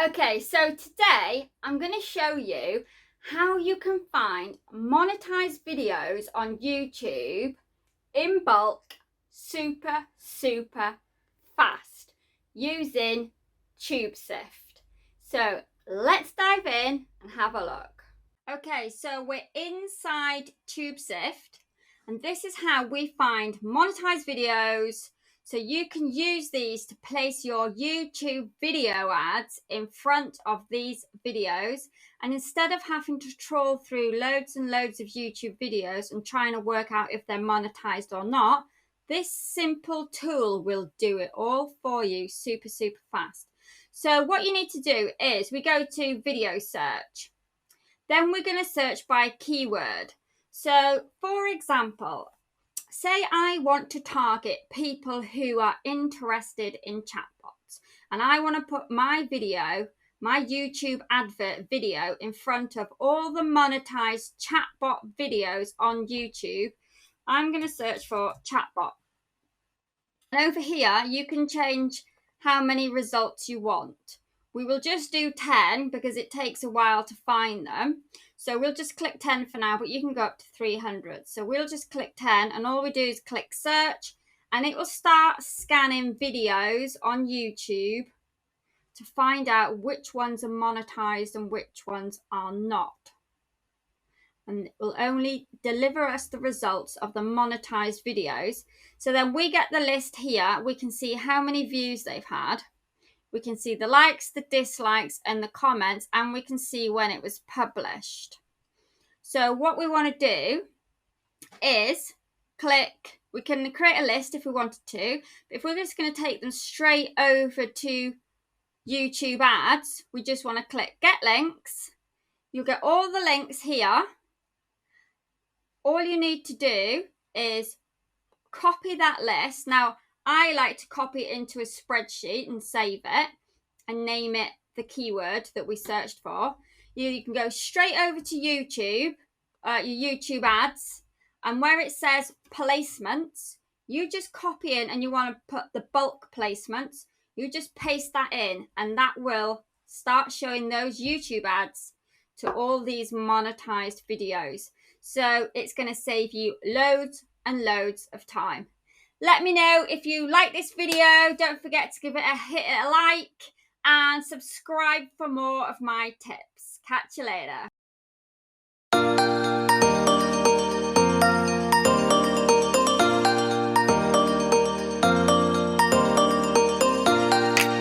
Okay, so today I'm going to show you how you can find monetized videos on YouTube in bulk super fast using Tubesift. So let's dive in and have a look. Okay, so we're inside Tubesift, and this is how we find monetized videos. So you can use these to place your YouTube video ads in front of these videos. And instead of having to trawl through loads and loads of YouTube videos and trying to work out if they're monetized or not, this simple tool will do it all for you super fast. So what you need to do is we go to video search. Then we're going to search by keyword. So, for example, say I want to target people who are interested in chatbots, and I want to put my video, my YouTube advert video, in front of all the monetized chatbot videos on YouTube. I'm going to search for chatbot. And over here, you can change how many results you want. We will just do 10 because it takes a while to find them. So we'll just click 10 for now, but you can go up to 300. So we'll just click 10, and all we do is click search, and it will start scanning videos on YouTube to find out which ones are monetized and which ones are not. And it will only deliver us the results of the monetized videos. So then we get the list here. We can see how many views they've had. We can see the likes, the dislikes, and the comments, and we can see when it was published. So what we want to do is click, we can create a list if we wanted to, but if we're just going to take them straight over to YouTube ads, we just want to click get links. You'll get all the links here. All you need to do is copy that list. Now, I like to copy it into a spreadsheet and save it and name it the keyword that we searched for. You can go straight over to YouTube, your YouTube ads, and where it says placements, you just copy in, and you want to put the bulk placements. You just paste that in, and that will start showing those YouTube ads to all these monetized videos. So it's going to save you loads and loads of time. Let me know if you like this video. Don't forget to give it a like and subscribe for more of my tips. Catch you later.